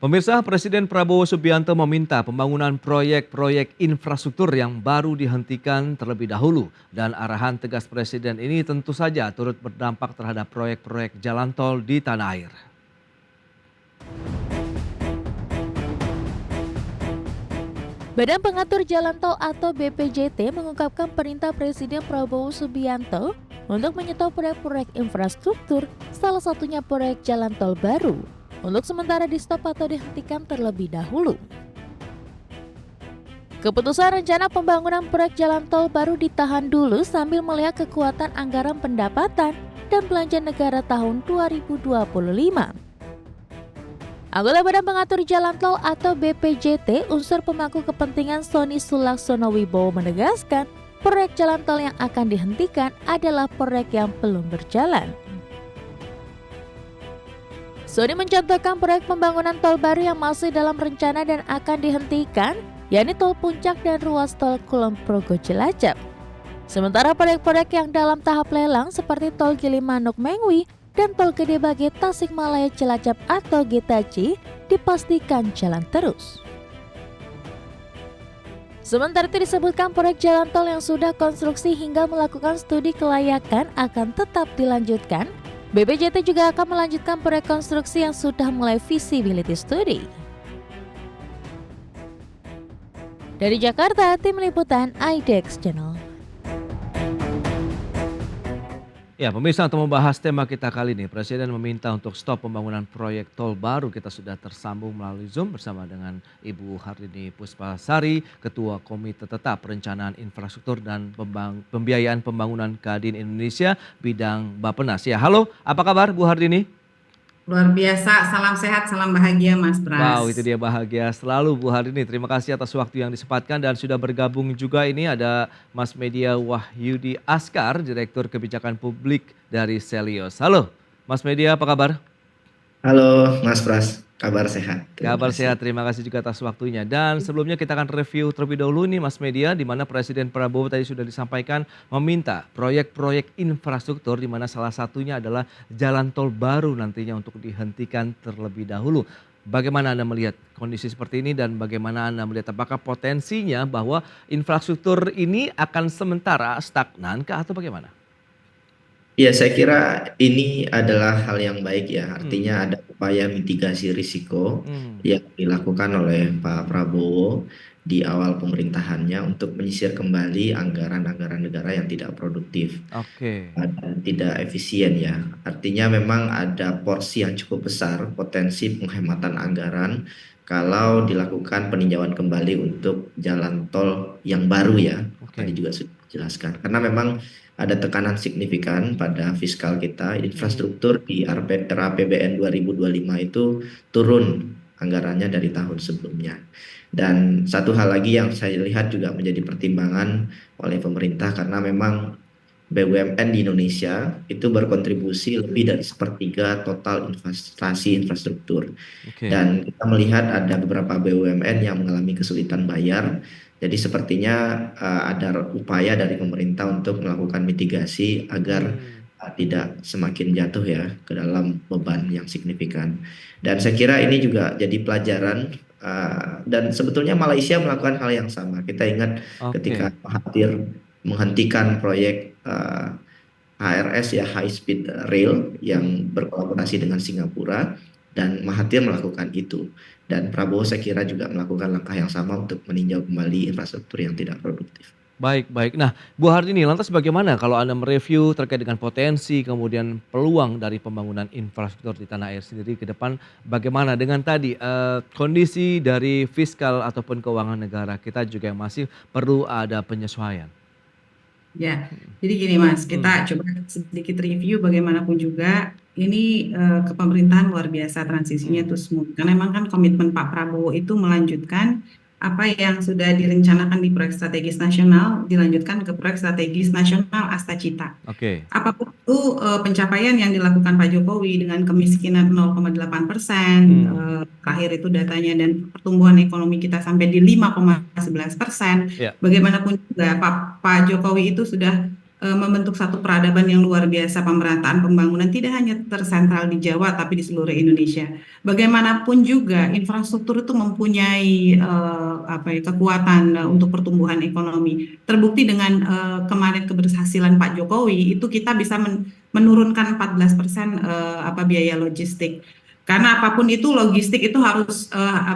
Pemirsa, Presiden Prabowo Subianto meminta pembangunan proyek-proyek infrastruktur yang baru dihentikan terlebih dahulu. Dan arahan tegas Presiden ini tentu saja turut berdampak terhadap proyek-proyek jalan tol di tanah air. Badan Pengatur Jalan Tol atau BPJT mengungkapkan perintah Presiden Prabowo Subianto untuk menyetop proyek-proyek infrastruktur, salah satunya proyek jalan tol baru, untuk sementara di-stop atau dihentikan terlebih dahulu. Keputusan rencana pembangunan proyek jalan tol baru ditahan dulu sambil melihat kekuatan anggaran pendapatan dan belanja negara tahun 2025. Anggota Badan Pengatur Jalan Tol atau BPJT, unsur pemangku kepentingan Sony Sulaksono Wibowo menegaskan, proyek jalan tol yang akan dihentikan adalah proyek yang belum berjalan. Sony mencontohkan proyek pembangunan tol baru yang masih dalam rencana dan akan dihentikan, yakni tol Puncak dan ruas tol Kulon Progo Cilacap. Sementara proyek-proyek yang dalam tahap lelang seperti tol Gilimanuk Mengwi dan tol Gede Bage Tasikmalaya Cilacap atau Getaci dipastikan jalan terus. Sementara itu disebutkan proyek jalan tol yang sudah konstruksi hingga melakukan studi kelayakan akan tetap dilanjutkan. BPJT juga akan melanjutkan proyek konstruksi yang sudah mulai feasibility study. Dari Jakarta, tim liputan IDX Channel. Ya, pemirsa, untuk membahas tema kita kali ini, Presiden meminta untuk stop pembangunan proyek tol baru. Kita sudah tersambung melalui Zoom bersama dengan Ibu Hardini Puspasari, Ketua Komite Tetap Perencanaan Infrastruktur dan Pembiayaan Pembangunan Kadin Indonesia, bidang Bappenas. Ya, halo, apa kabar Bu Hardini? Luar biasa, salam sehat, salam bahagia Mas Pras. Wow, itu dia, bahagia selalu Bu Hardini. Terima kasih atas waktu yang disempatkan dan sudah bergabung juga ini ada Mas Media Wahyudi Askar, Direktur Kebijakan Publik dari Selios. Halo Mas Media, apa kabar? Halo Mas Pras, kabar sehat. Kabar sehat, terima kasih juga atas waktunya. Dan sebelumnya kita akan review terlebih dahulu nih Mas Media, di mana Presiden Prabowo tadi sudah disampaikan meminta proyek-proyek infrastruktur, di mana salah satunya adalah jalan tol baru nantinya untuk dihentikan terlebih dahulu. Bagaimana Anda melihat kondisi seperti ini dan bagaimana Anda melihat apakah potensinya bahwa infrastruktur ini akan sementara stagnan kah atau bagaimana? Ya, saya kira ini adalah hal yang baik ya. Artinya ada upaya mitigasi risiko yang dilakukan oleh Pak Prabowo di awal pemerintahannya untuk menyisir kembali anggaran-anggaran negara yang tidak produktif dan tidak efisien ya. Artinya memang ada porsi yang cukup besar potensi penghematan anggaran kalau dilakukan peninjauan kembali untuk jalan tol yang baru ya. Tadi juga sudah dijelaskan. Karena memang ada tekanan signifikan pada fiskal kita, infrastruktur di RAPBN 2025 itu turun anggarannya dari tahun sebelumnya. Dan satu hal lagi yang saya lihat juga menjadi pertimbangan oleh pemerintah karena memang BUMN di Indonesia itu berkontribusi lebih dari sepertiga total investasi infrastruktur. Dan kita melihat ada beberapa BUMN yang mengalami kesulitan bayar. Jadi sepertinya ada upaya dari pemerintah untuk melakukan mitigasi agar tidak semakin jatuh ya ke dalam beban yang signifikan. Dan saya kira ini juga jadi pelajaran dan sebetulnya Malaysia melakukan hal yang sama. Kita ingat ketika Mahathir menghentikan proyek HRS ya, High Speed Rail yang berkolaborasi dengan Singapura. Dan Mahathir melakukan itu. Dan Prabowo saya kira juga melakukan langkah yang sama untuk meninjau kembali infrastruktur yang tidak produktif. Baik. Nah Bu Hardini, lantas bagaimana kalau Anda mereview terkait dengan potensi kemudian peluang dari pembangunan infrastruktur di tanah air sendiri ke depan, bagaimana dengan tadi kondisi dari fiskal ataupun keuangan negara kita juga yang masih perlu ada penyesuaian? Ya, jadi gini Mas, kita coba sedikit review bagaimanapun juga ini kepemerintahan luar biasa transisinya itu smooth. Karena memang kan komitmen Pak Prabowo itu melanjutkan apa yang sudah direncanakan di proyek strategis nasional, dilanjutkan ke proyek strategis nasional Astacita. Apapun itu pencapaian yang dilakukan Pak Jokowi dengan kemiskinan 0,8%, terakhir itu datanya, dan pertumbuhan ekonomi kita sampai di 5,11%. Bagaimanapun juga Pak Jokowi itu sudah membentuk satu peradaban yang luar biasa pemerataan pembangunan tidak hanya tersentral di Jawa tapi di seluruh Indonesia. Bagaimanapun juga infrastruktur itu mempunyai kekuatan untuk pertumbuhan ekonomi. Terbukti dengan kemarin keberhasilan Pak Jokowi itu kita bisa menurunkan 14% biaya logistik. Karena apapun itu logistik itu harus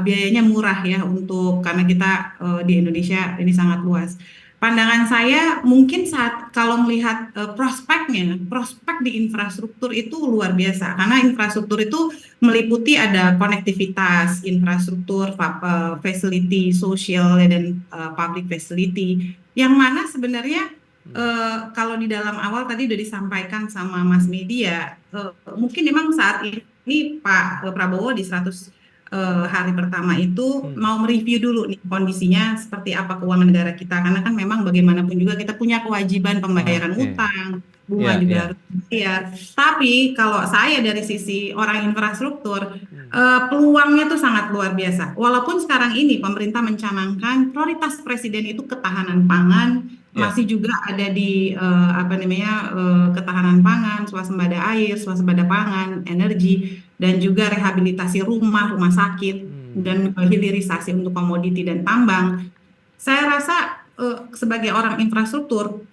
biayanya murah ya karena kita di Indonesia ini sangat luas. Pandangan saya mungkin kalau melihat prospek di infrastruktur itu luar biasa karena infrastruktur itu meliputi ada konektivitas, infrastruktur, facility, sosial dan public facility yang mana sebenarnya kalau di dalam awal tadi sudah disampaikan sama Mas Media, mungkin memang saat ini Pak Prabowo di 100 hari pertama itu mau mereview dulu nih kondisinya seperti apa keuangan negara kita karena kan memang bagaimanapun juga kita punya kewajiban pembayaran utang, bunga juga harus dibayar. Tapi kalau saya dari sisi orang infrastruktur, peluangnya tuh sangat luar biasa. Walaupun sekarang ini pemerintah mencanangkan prioritas presiden itu ketahanan pangan, masih juga ada di ketahanan pangan, swasembada air, swasembada pangan, energi, dan juga rehabilitasi rumah sakit, dan hilirisasi untuk komoditi dan tambang. Saya rasa sebagai orang infrastruktur,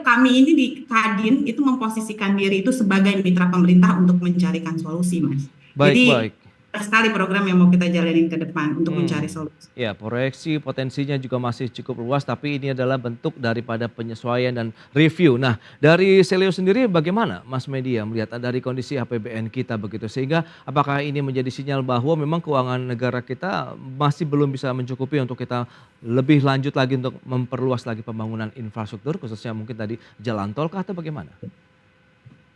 kami ini di Kadin itu memposisikan diri itu sebagai mitra pemerintah untuk mencarikan solusi, Mas. Jadi sekali program yang mau kita jalanin ke depan untuk mencari solusi. Ya, proyeksi potensinya juga masih cukup luas, tapi ini adalah bentuk daripada penyesuaian dan review. Nah, dari Seleo sendiri bagaimana Mas Media melihat dari kondisi APBN kita begitu, sehingga apakah ini menjadi sinyal bahwa memang keuangan negara kita masih belum bisa mencukupi untuk kita lebih lanjut lagi untuk memperluas lagi pembangunan infrastruktur, khususnya mungkin tadi jalan tol kah atau bagaimana?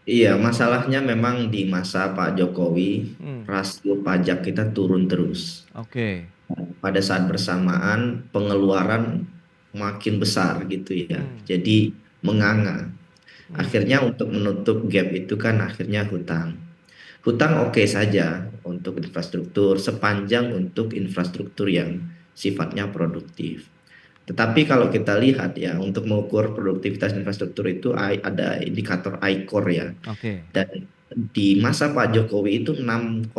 Iya, masalahnya memang di masa Pak Jokowi, rasio pajak kita turun terus. Pada saat bersamaan pengeluaran makin besar gitu ya, jadi menganga. Akhirnya untuk menutup gap itu kan akhirnya hutang. Hutang oke saja untuk infrastruktur sepanjang untuk infrastruktur yang sifatnya produktif. Tetapi kalau kita lihat ya, untuk mengukur produktivitas infrastruktur itu ada indikator I-Core ya. Dan di masa Pak Jokowi itu 6,6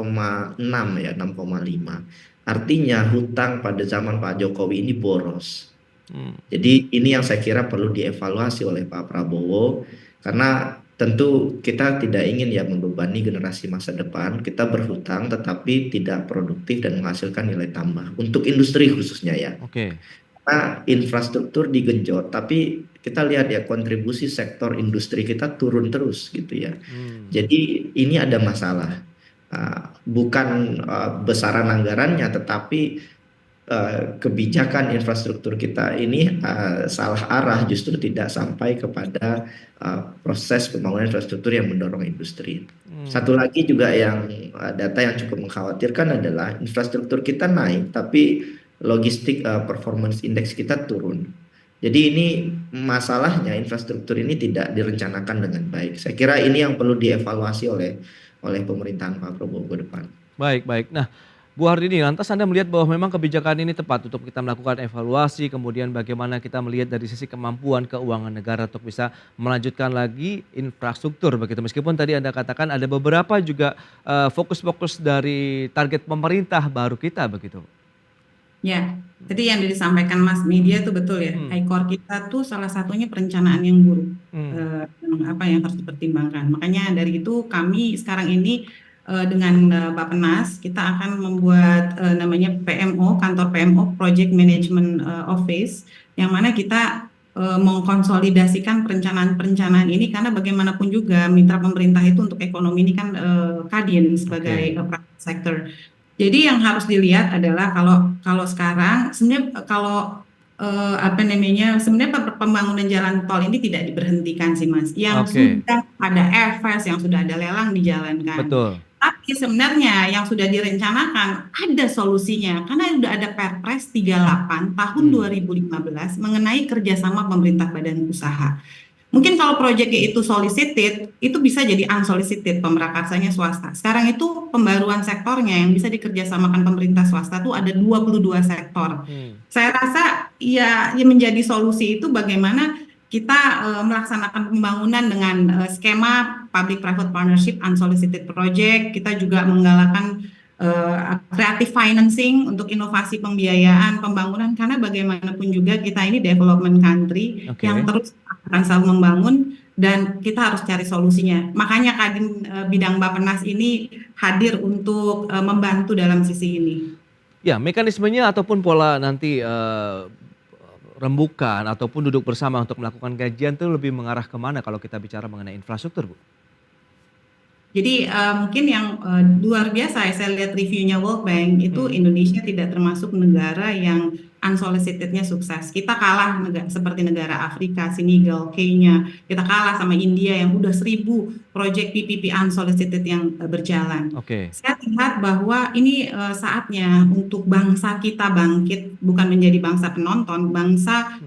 ya, 6,5. Artinya hutang pada zaman Pak Jokowi ini boros. Jadi ini yang saya kira perlu dievaluasi oleh Pak Prabowo, karena tentu kita tidak ingin ya membebani generasi masa depan. Kita berhutang tetapi tidak produktif dan menghasilkan nilai tambah untuk industri khususnya ya. Karena infrastruktur digenjot, tapi kita lihat ya kontribusi sektor industri kita turun terus gitu ya. Jadi ini ada masalah, bukan besaran anggarannya, tetapi kebijakan infrastruktur kita ini salah arah, justru tidak sampai kepada proses pembangunan infrastruktur yang mendorong industri. Satu lagi juga yang data yang cukup mengkhawatirkan adalah infrastruktur kita naik, tapi logistik performance index kita turun. Jadi ini masalahnya infrastruktur ini tidak direncanakan dengan baik. Saya kira ini yang perlu dievaluasi oleh pemerintahan Pak Prabowo ke depan. Baik. Nah, Bu Hardini, lantas Anda melihat bahwa memang kebijakan ini tepat untuk kita melakukan evaluasi, kemudian bagaimana kita melihat dari sisi kemampuan keuangan negara untuk bisa melanjutkan lagi infrastruktur begitu. Meskipun tadi Anda katakan ada beberapa juga fokus-fokus dari target pemerintah baru kita begitu. Ya, tadi yang disampaikan Mas Media itu betul ya. I-Core kita tuh salah satunya perencanaan yang buruk, yang harus dipertimbangkan. Makanya dari itu kami sekarang ini dengan Bappenas kita akan membuat namanya PMO, kantor PMO Project Management Office, yang mana kita mengkonsolidasikan perencanaan-perencanaan ini, karena bagaimanapun juga mitra pemerintah itu untuk ekonomi ini kan Kadin sebagai private sector. Jadi yang harus dilihat adalah kalau sekarang sebenarnya sebenarnya pembangunan jalan tol ini tidak diberhentikan sih Mas. Yang sudah ada FS, yang sudah ada lelang dijalankan. Betul. Tapi sebenarnya yang sudah direncanakan ada solusinya, karena sudah ada Perpres 38 tahun 2015 mengenai kerjasama pemerintah badan usaha. Mungkin kalau proyeknya itu solicited, itu bisa jadi unsolicited, pemerakarsanya swasta. Sekarang itu pembaruan sektornya yang bisa dikerjasamakan pemerintah swasta itu ada 22 sektor. Saya rasa ya menjadi solusi itu bagaimana kita melaksanakan pembangunan dengan skema public-private partnership unsolicited project. Kita juga menggalakkan creative financing untuk inovasi pembiayaan pembangunan, karena bagaimanapun juga kita ini development country yang terus akan selalu membangun dan kita harus cari solusinya. Makanya Kadin bidang Bappenas ini hadir untuk membantu dalam sisi ini. Ya, mekanismenya ataupun pola nanti rembukan ataupun duduk bersama untuk melakukan kajian itu lebih mengarah kemana kalau kita bicara mengenai infrastruktur, Bu? Jadi mungkin yang luar biasa, saya lihat reviewnya World Bank itu Indonesia tidak termasuk negara yang unsolicitednya sukses. Kita kalah seperti negara Afrika, Senegal, Kenya. Kita kalah sama India yang udah 1.000 proyek PPP unsolicited yang berjalan. Saya lihat bahwa ini saatnya untuk bangsa kita bangkit, bukan menjadi bangsa penonton, bangsa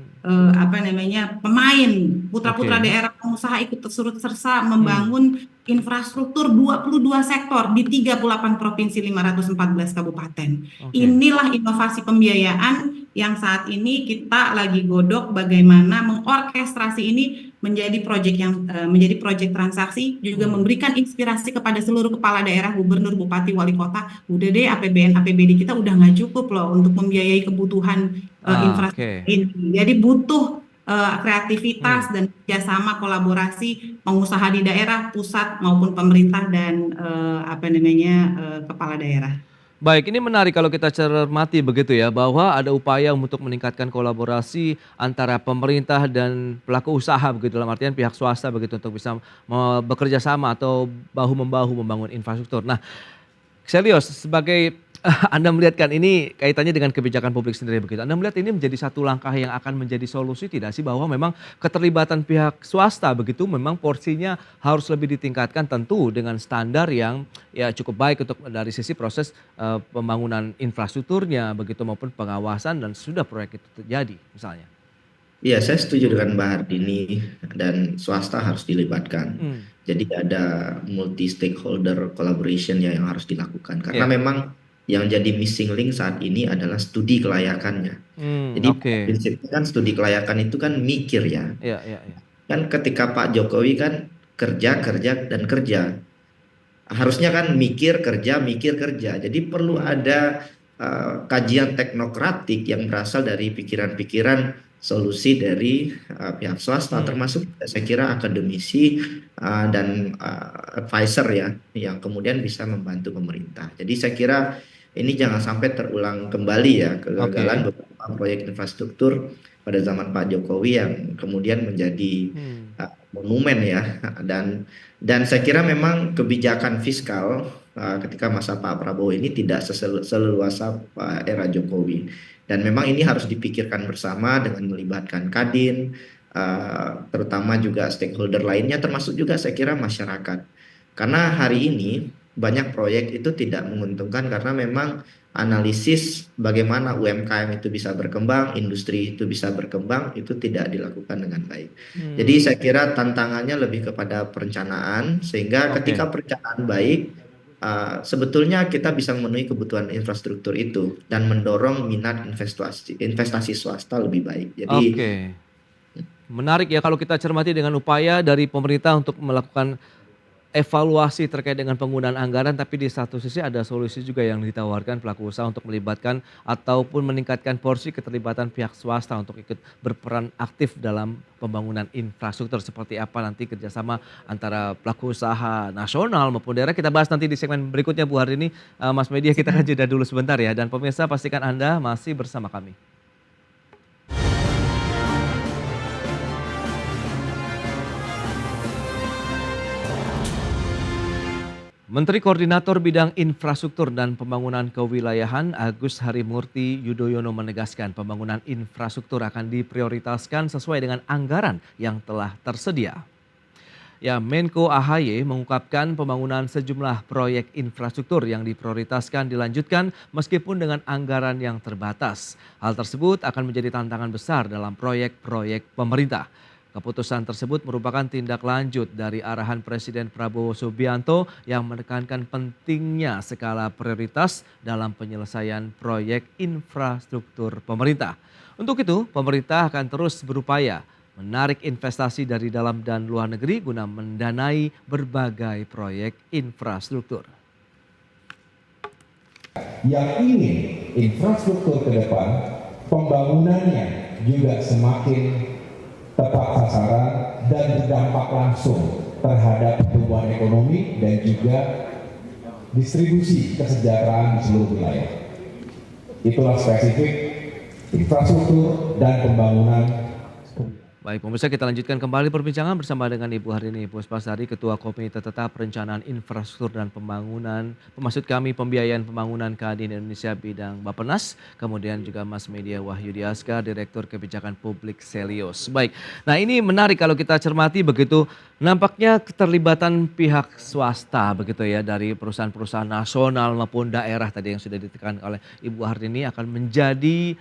pemain, putra-putra daerah pengusaha ikut serta membangun infrastruktur 22 sektor di 38 provinsi 514 kabupaten. Inilah inovasi pembiayaan yang saat ini kita lagi godok bagaimana mengorkestrasi ini menjadi proyek transaksi, juga memberikan inspirasi kepada seluruh kepala daerah, gubernur, bupati, wali kota. Udah deh, APBD kita udah nggak cukup loh untuk membiayai kebutuhan infrastruktur ini. Jadi butuh kreativitas dan kerjasama kolaborasi pengusaha di daerah, pusat maupun pemerintah dan kepala daerah. Baik, ini menarik kalau kita cermati begitu ya, bahwa ada upaya untuk meningkatkan kolaborasi antara pemerintah dan pelaku usaha begitu, dalam artian pihak swasta begitu, untuk bisa bekerja sama atau bahu-membahu membangun infrastruktur. Nah, Xelios sebagai Anda melihat kan ini kaitannya dengan kebijakan publik sendiri begitu. Anda melihat ini menjadi satu langkah yang akan menjadi solusi tidak sih, bahwa memang keterlibatan pihak swasta begitu memang porsinya harus lebih ditingkatkan, tentu dengan standar yang ya cukup baik untuk dari sisi proses pembangunan infrastrukturnya begitu maupun pengawasan dan sudah proyek itu terjadi misalnya. Iya, saya setuju dengan Mbak Hardini, dan swasta harus dilibatkan. Jadi ada multi stakeholder collaboration ya yang harus dilakukan, karena memang yang jadi missing link saat ini adalah studi kelayakannya. Jadi prinsipnya kan studi kelayakan itu kan mikir ya. Kan ketika Pak Jokowi kan kerja dan kerja. Harusnya kan mikir kerja. Jadi perlu ada kajian teknokratik yang berasal dari pikiran-pikiran solusi dari pihak swasta, termasuk saya kira akademisi dan advisor ya, yang kemudian bisa membantu pemerintah. Jadi saya kira ini jangan sampai terulang kembali ya kegagalan beberapa proyek infrastruktur pada zaman Pak Jokowi yang kemudian menjadi monumen ya. Dan saya kira memang kebijakan fiskal ketika masa Pak Prabowo ini tidak seleluasa era Jokowi. Dan memang ini harus dipikirkan bersama dengan melibatkan Kadin, terutama juga stakeholder lainnya, termasuk juga saya kira masyarakat. Karena hari ini banyak proyek itu tidak menguntungkan karena memang analisis bagaimana UMKM itu bisa berkembang, industri itu bisa berkembang, itu tidak dilakukan dengan baik. Jadi saya kira tantangannya lebih kepada perencanaan, sehingga ketika perencanaan baik, sebetulnya kita bisa memenuhi kebutuhan infrastruktur itu dan mendorong minat investasi swasta lebih baik. Jadi menarik ya kalau kita cermati dengan upaya dari pemerintah untuk melakukan evaluasi terkait dengan penggunaan anggaran, tapi di satu sisi ada solusi juga yang ditawarkan pelaku usaha untuk melibatkan ataupun meningkatkan porsi keterlibatan pihak swasta untuk ikut berperan aktif dalam pembangunan infrastruktur. Seperti apa nanti kerjasama antara pelaku usaha nasional maupun daerah, kita bahas nanti di segmen berikutnya Bu Hardini. Mas Media, kita akan jeda dulu sebentar ya, dan pemirsa pastikan Anda masih bersama kami. Menteri Koordinator Bidang Infrastruktur dan Pembangunan Kewilayahan Agus Harimurti Yudhoyono menegaskan pembangunan infrastruktur akan diprioritaskan sesuai dengan anggaran yang telah tersedia. Ya, Menko AHY mengungkapkan pembangunan sejumlah proyek infrastruktur yang diprioritaskan dilanjutkan meskipun dengan anggaran yang terbatas. Hal tersebut akan menjadi tantangan besar dalam proyek-proyek pemerintah. Keputusan tersebut merupakan tindak lanjut dari arahan Presiden Prabowo Subianto yang menekankan pentingnya skala prioritas dalam penyelesaian proyek infrastruktur pemerintah. Untuk itu, pemerintah akan terus berupaya menarik investasi dari dalam dan luar negeri guna mendanai berbagai proyek infrastruktur. Yang ingin infrastruktur ke depan, pembangunannya juga semakin tepat sasaran dan berdampak langsung terhadap pertumbuhan ekonomi dan juga distribusi kesejahteraan di seluruh wilayah. Itulah spesifik infrastruktur dan pembangunan. Baik pemirsa, kita lanjutkan kembali perbincangan bersama dengan Ibu Harini Puspasari, Ketua Komite Tetap Perencanaan Infrastruktur dan Pembangunan, maksud kami Pembiayaan Pembangunan Kadin Indonesia bidang Bappenas, kemudian juga Mas Media Wahyudi Askar, Direktur Kebijakan Publik Selios. Baik, nah ini menarik kalau kita cermati begitu, nampaknya keterlibatan pihak swasta begitu ya, dari perusahaan-perusahaan nasional maupun daerah tadi yang sudah ditekan oleh Ibu Harini akan menjadi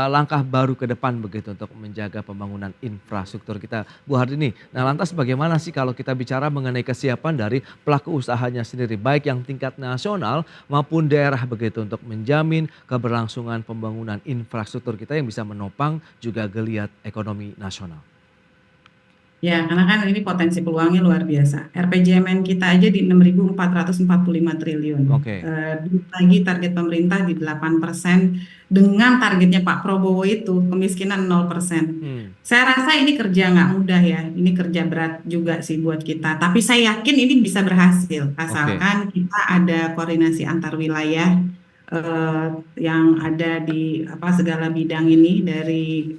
langkah baru ke depan begitu untuk menjaga pembangunan infrastruktur kita, Bu Harini. Nah lantas bagaimana sih kalau kita bicara mengenai kesiapan dari pelaku usahanya sendiri, baik yang tingkat nasional maupun daerah begitu, untuk menjamin keberlangsungan pembangunan infrastruktur kita yang bisa menopang juga geliat ekonomi nasional? Ya, karena kan ini potensi peluangnya luar biasa. RPJMN kita aja di 6.445 triliun. Oke. Belum lagi target pemerintah di 8%, dengan targetnya Pak Prabowo itu kemiskinan 0%. Saya rasa ini kerja nggak mudah ya, ini kerja berat juga sih buat kita. Tapi saya yakin ini bisa berhasil, asalkan kita ada koordinasi antar wilayah yang ada di segala bidang ini, dari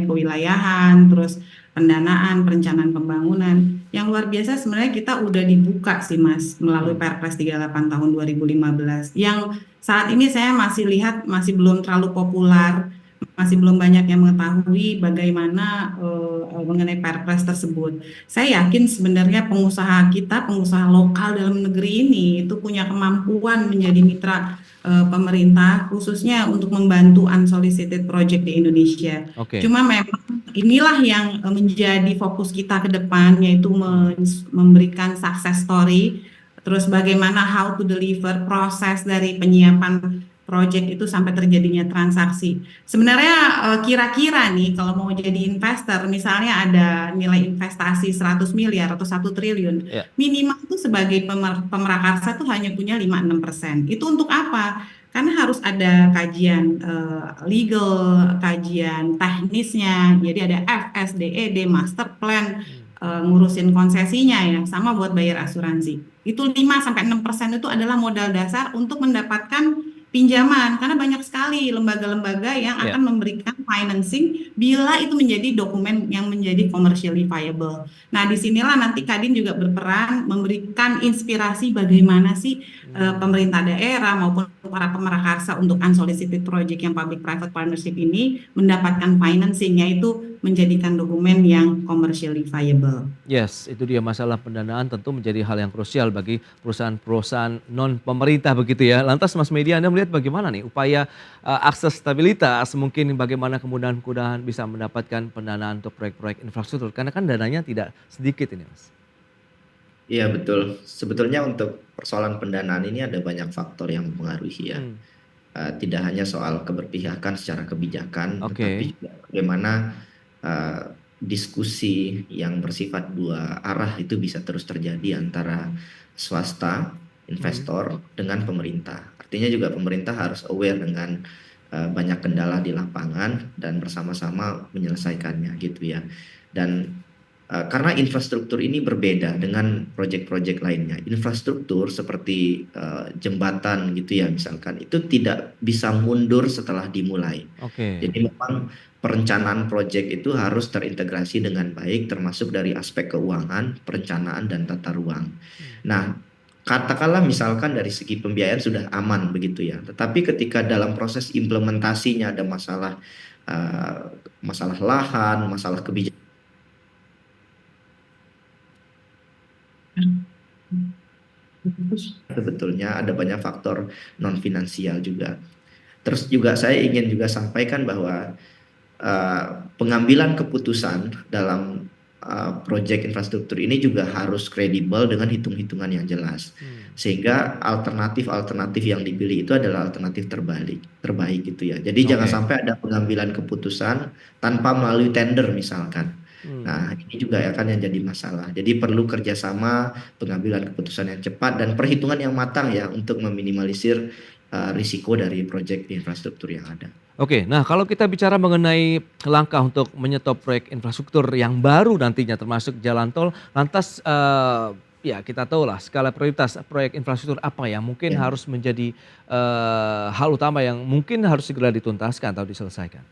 kewilayahan, terus pendanaan, perencanaan pembangunan. Yang luar biasa sebenarnya kita udah dibuka sih Mas melalui Perpres 38 tahun 2015. Yang saat ini saya masih lihat masih belum terlalu populer, masih belum banyak yang mengetahui bagaimana mengenai Perpres tersebut. Saya yakin sebenarnya pengusaha kita, pengusaha lokal dalam negeri ini itu punya kemampuan menjadi mitra pemerintah, khususnya untuk membantu unsolicited project di Indonesia. Cuma memang inilah yang menjadi fokus kita ke depan, yaitu memberikan success story, terus bagaimana how to deliver, proses dari penyiapan project itu sampai terjadinya transaksi. Sebenarnya kira-kira nih kalau mau jadi investor, misalnya ada nilai investasi 100 miliar atau 1 triliun, minimal itu sebagai pemrakarsa tuh hanya punya 5-6%. Itu untuk apa? Karena harus ada kajian legal, kajian teknisnya, jadi ada FS, DED, master plan, ngurusin konsesinya ya, sama buat bayar asuransi. Itu 5-6% itu adalah modal dasar untuk mendapatkan pinjaman, karena banyak sekali lembaga-lembaga yang akan memberikan financing bila itu menjadi dokumen yang menjadi commercially viable. Nah, disinilah nanti Kadin juga berperan memberikan inspirasi bagaimana sih pemerintah daerah maupun para pemrakarsa untuk unsolicited project yang public-private partnership ini mendapatkan financing, yaitu menjadikan dokumen yang commercially viable. Yes, itu dia, masalah pendanaan tentu menjadi hal yang krusial bagi perusahaan-perusahaan non-pemerintah begitu ya. Lantas Mas Media, Anda melihat bagaimana nih upaya akses stabilitas, mungkin bagaimana kemudahan bisa mendapatkan pendanaan untuk proyek-proyek infrastruktur, karena kan dananya tidak sedikit ini Mas. Iya betul, sebetulnya untuk persoalan pendanaan ini ada banyak faktor yang mempengaruhi ya. Tidak hanya soal keberpihakan secara kebijakan, tetapi juga bagaimana diskusi yang bersifat dua arah itu bisa terus terjadi antara swasta, investor dengan pemerintah. Artinya juga pemerintah harus aware dengan banyak kendala di lapangan dan bersama-sama menyelesaikannya gitu ya. Dan karena infrastruktur ini berbeda dengan proyek-proyek lainnya. Infrastruktur seperti jembatan gitu ya misalkan, itu tidak bisa mundur setelah dimulai. Jadi memang perencanaan proyek itu harus terintegrasi dengan baik, termasuk dari aspek keuangan, perencanaan, dan tata ruang. Nah, katakanlah misalkan dari segi pembiayaan sudah aman begitu ya, tetapi ketika dalam proses implementasinya ada masalah lahan, masalah kebijakan, sebetulnya ada banyak faktor non finansial juga. Terus juga saya ingin juga sampaikan bahwa pengambilan keputusan dalam proyek infrastruktur ini juga harus kredibel dengan hitung-hitungan yang jelas. Sehingga alternatif-alternatif yang dipilih itu adalah alternatif terbaik gitu ya. Jadi jangan Oke. sampai ada pengambilan keputusan tanpa melalui tender misalkan. Nah, ini juga akan yang jadi masalah. Jadi perlu kerjasama, pengambilan keputusan yang cepat dan perhitungan yang matang ya untuk meminimalisir risiko dari proyek infrastruktur yang ada. Oke, nah kalau kita bicara mengenai langkah untuk menyetop proyek infrastruktur yang baru nantinya termasuk jalan tol, lantas ya kita tahu lah skala prioritas proyek infrastruktur apa yang mungkin Ya. harus menjadi hal utama yang mungkin harus segera dituntaskan atau diselesaikan.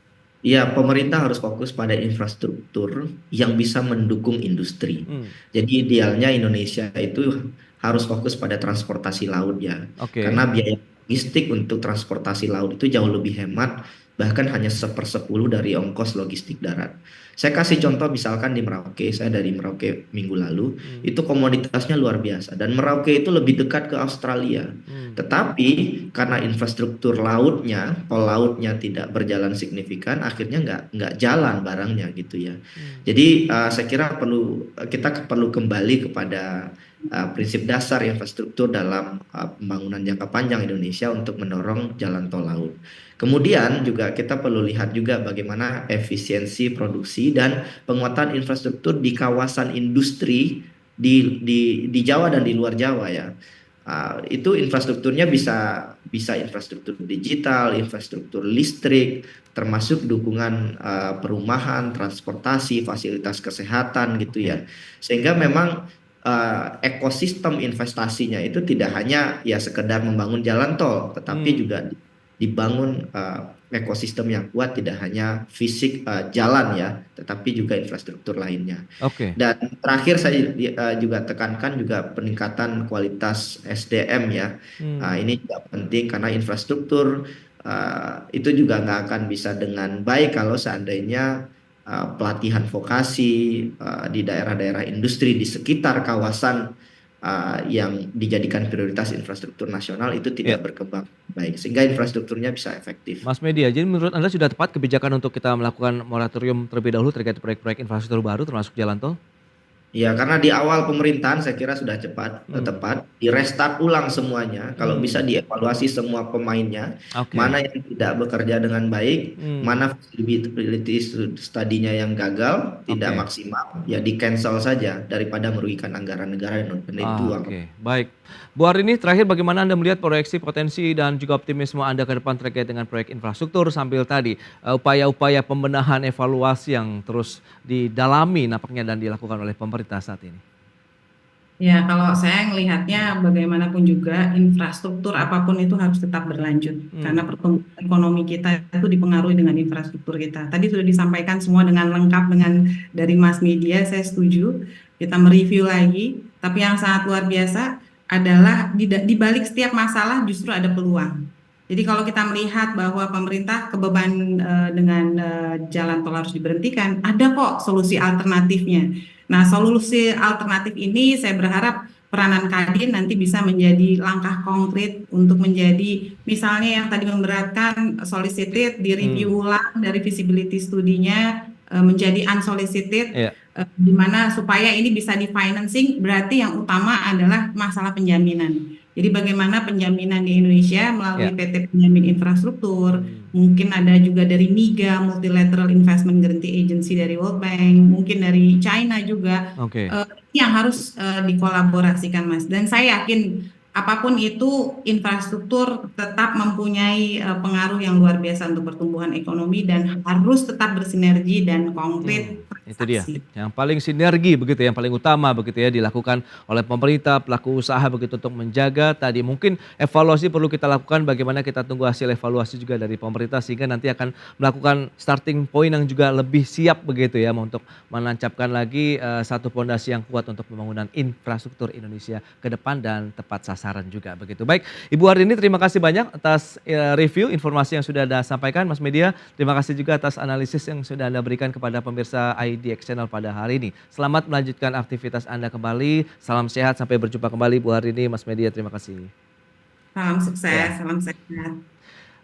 Ya, pemerintah harus fokus pada infrastruktur yang bisa mendukung industri. Jadi idealnya Indonesia itu harus fokus pada transportasi laut ya. Oke. Karena biaya logistik untuk transportasi laut itu jauh lebih hemat, bahkan hanya 1/10 dari ongkos logistik darat. Saya kasih contoh misalkan di Merauke, saya dari Merauke minggu lalu, itu komoditasnya luar biasa. Dan Merauke itu lebih dekat ke Australia. Tetapi karena infrastruktur lautnya, tol lautnya tidak berjalan signifikan, akhirnya nggak jalan barangnya gitu ya. Jadi saya kira kita perlu kembali kepada prinsip dasar infrastruktur dalam pembangunan jangka panjang Indonesia untuk mendorong jalan tol laut. Kemudian juga kita perlu lihat juga bagaimana efisiensi produksi dan penguatan infrastruktur di kawasan industri di Jawa dan di luar Jawa ya. Itu infrastrukturnya bisa infrastruktur digital, infrastruktur listrik, termasuk dukungan perumahan, transportasi, fasilitas kesehatan gitu ya. Sehingga memang ekosistem investasinya itu tidak hanya ya sekedar membangun jalan tol, tetapi juga dibangun ekosistem yang kuat, tidak hanya fisik jalan ya, tetapi juga infrastruktur lainnya. Oke. Dan terakhir saya juga tekankan juga peningkatan kualitas SDM ya. Ini juga penting karena infrastruktur itu juga nggak akan bisa dengan baik kalau seandainya pelatihan vokasi di daerah-daerah industri di sekitar kawasan yang dijadikan prioritas infrastruktur nasional itu tidak berkembang baik, sehingga infrastrukturnya bisa efektif. Mas Media, jadi menurut Anda sudah tepat kebijakan untuk kita melakukan moratorium terlebih dahulu terkait proyek-proyek infrastruktur baru termasuk jalan tol? Ya, karena di awal pemerintahan saya kira sudah tepat, di-restart ulang semuanya, kalau bisa dievaluasi semua pemainnya, Oke. mana yang tidak bekerja dengan baik, mana feasibility study-nya yang gagal, tidak Oke. maksimal, ya di-cancel saja daripada merugikan anggaran negara dan itu uang. Oke, baik. Bu Arini, terakhir bagaimana Anda melihat proyeksi potensi dan juga optimisme Anda ke depan terkait dengan proyek infrastruktur sambil tadi upaya-upaya pembenahan evaluasi yang terus didalami nampaknya dan dilakukan oleh pemerintah saat ini? Ya, kalau saya melihatnya bagaimanapun juga infrastruktur apapun itu harus tetap berlanjut. Karena pertumbuhan ekonomi kita itu dipengaruhi dengan infrastruktur kita. Tadi sudah disampaikan semua dengan lengkap dengan dari Mas Media, saya setuju. Kita mereview lagi, tapi yang sangat luar biasa adalah di balik setiap masalah justru ada peluang. Jadi kalau kita melihat bahwa pemerintah kebeban dengan jalan tol harus diberhentikan, ada kok solusi alternatifnya. Nah, solusi alternatif ini saya berharap peranan Kadin nanti bisa menjadi langkah konkret untuk menjadi misalnya yang tadi memberatkan solicited, direview ulang dari feasibility studinya menjadi unsolicited, di mana supaya ini bisa di-financing, berarti yang utama adalah masalah penjaminan. Jadi bagaimana penjaminan di Indonesia melalui PT Penjamin Infrastruktur, mungkin ada juga dari MIGA, Multilateral Investment Guarantee Agency dari World Bank, mungkin dari China juga, yang harus dikolaborasikan Mas. Dan saya yakin apapun itu infrastruktur tetap mempunyai pengaruh yang luar biasa untuk pertumbuhan ekonomi dan harus tetap bersinergi dan konkret. Itu dia, yang paling sinergi begitu, yang paling utama begitu ya dilakukan oleh pemerintah, pelaku usaha begitu untuk menjaga tadi. Mungkin evaluasi perlu kita lakukan, bagaimana kita tunggu hasil evaluasi juga dari pemerintah sehingga nanti akan melakukan starting point yang juga lebih siap begitu ya untuk menancapkan lagi satu fondasi yang kuat untuk pembangunan infrastruktur Indonesia ke depan dan tepat sasaran juga begitu. Baik, Ibu Arini, terima kasih banyak atas review informasi yang sudah Anda sampaikan. Mas Media, terima kasih juga atas analisis yang sudah Anda berikan kepada pemirsa IDX Channel pada hari ini. Selamat melanjutkan aktivitas Anda kembali. Salam sehat, sampai berjumpa kembali Bu Arini, Mas Media, terima kasih. Salam sukses, salam sehat.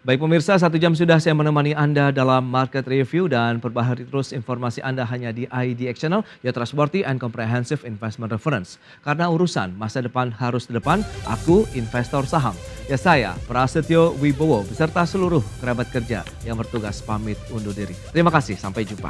Baik pemirsa, 1 jam sudah saya menemani Anda dalam Market Review dan perbaharui terus informasi Anda hanya di IDX Channel, ya trustworthy and comprehensive investment reference. Karena urusan masa depan harus di depan, aku investor saham. Ya saya, Prasetyo Wibowo, beserta seluruh kerabat kerja yang bertugas pamit undur diri. Terima kasih, sampai jumpa.